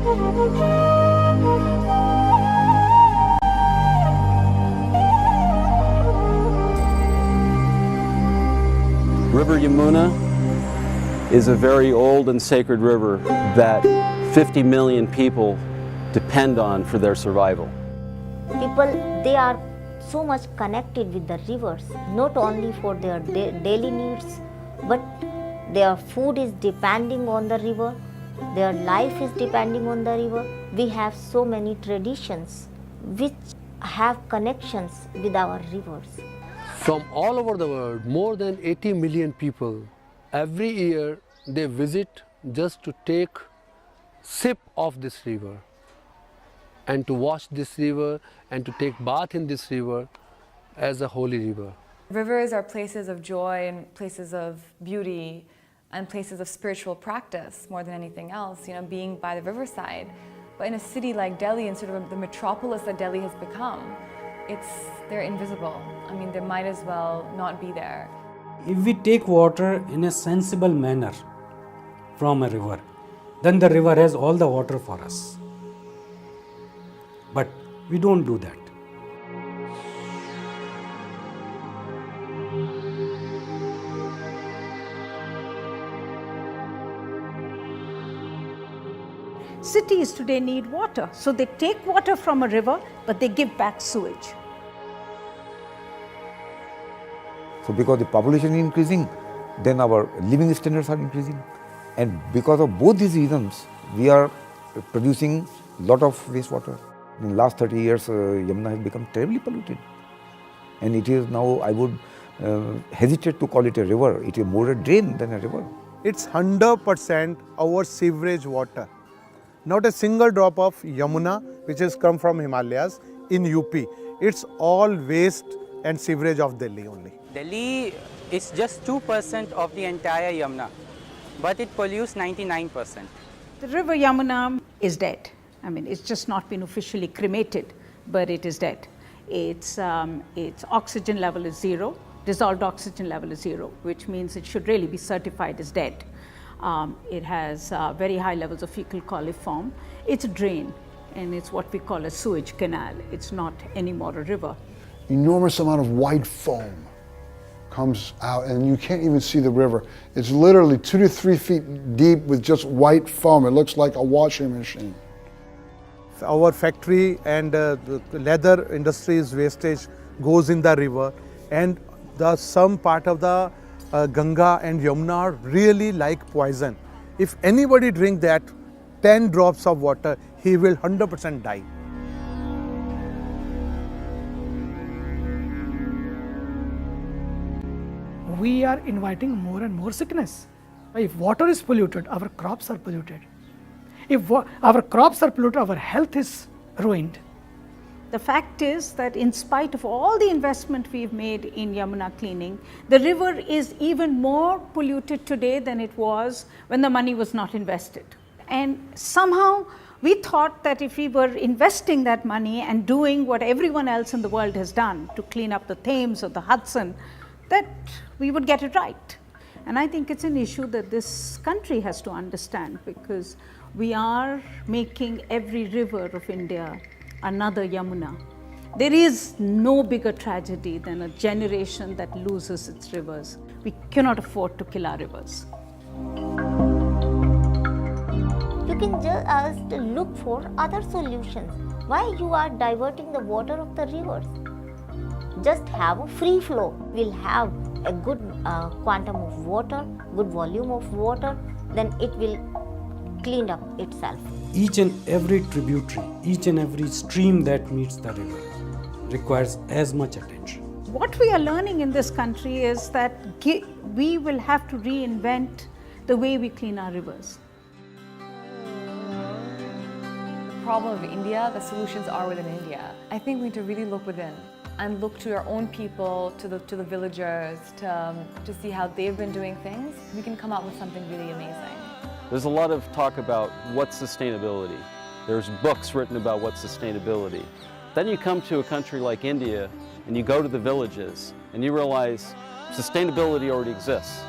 River Yamuna is a very old and sacred river that 50 million people depend on for their survival. People, they are so much connected with the rivers, not only for their daily needs, but their food is depending on the river, their life is depending on the river. We have so many traditions which have connections with our rivers. From all over the world, more than 80 million people, every year they visit just to take sip of this river and to wash this river and to take bath in this river as a holy river. Rivers are places of joy and places of beauty and places of spiritual practice more than anything else, being by the riverside. But in a city like Delhi and sort of the metropolis that Delhi has become, they're invisible. I mean, they might as well not be there. If we take water in a sensible manner from a river, then the river has all the water for us. But we don't do that. Cities today need water, so they take water from a river, but they give back sewage. So because the population is increasing, then our living standards are increasing. And because of both these reasons, we are producing a lot of wastewater. In the last 30 years, Yamuna has become terribly polluted. And it is now, I would hesitate to call it a river. It is more a drain than a river. It's 100% our sewerage water. Not a single drop of Yamuna, which has come from Himalayas in UP. It's all waste and sewerage of Delhi only. Delhi is just 2% of the entire Yamuna, but it pollutes 99%. The river Yamuna is dead. I mean, it's just not been officially cremated, but it is dead. Its oxygen level is zero, dissolved oxygen level is zero, which means it should really be certified as dead. It has very high levels of fecal coliform. It's a drain, and it's what we call a sewage canal. It's not anymore a river. Enormous amount of white foam comes out, and you can't even see the river. It's literally 2 to 3 feet deep with just white foam. It looks like a washing machine. Our factory and the leather industry's wastage goes in the river, and some part of the Ganga and Yamuna are really like poison. If anybody drink that 10 drops of water, he will 100% die. We are inviting more and more sickness. If water is polluted, our crops are polluted. If our crops are polluted, our health is ruined. The fact is that in spite of all the investment we've made in Yamuna cleaning, the river is even more polluted today than it was when the money was not invested. And somehow we thought that if we were investing that money and doing what everyone else in the world has done to clean up the Thames or the Hudson, that we would get it right. And I think it's an issue that this country has to understand, because we are making every river of India another Yamuna. There is no bigger tragedy than a generation that loses its rivers. We cannot afford to kill our rivers. You can just look for other solutions. Why you are diverting the water of the rivers? Just have a free flow. We'll have a good quantum of water, good volume of water, then it will clean up itself. Each and every tributary, each and every stream that meets the river requires as much attention. What we are learning in this country is that we will have to reinvent the way we clean our rivers. The problem of India, the solutions are within India. I think we need to really look within and look to our own people, to the villagers, to see how they've been doing things. We can come up with something really amazing. There's a lot of talk about what's sustainability. There's books written about what's sustainability. Then you come to a country like India and you go to the villages and you realize sustainability already exists.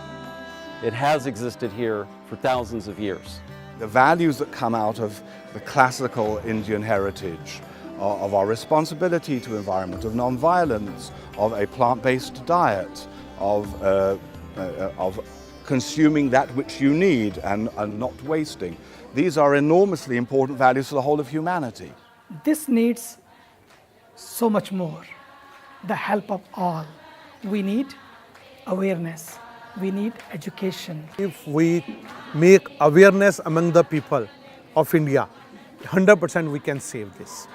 It has existed here for thousands of years. The values that come out of the classical Indian heritage, of our responsibility to environment, of non-violence, of a plant-based diet, of consuming that which you need and not wasting. These are enormously important values for the whole of humanity. This needs so much more, the help of all. We need awareness, we need education. If we make awareness among the people of India, 100% we can save this.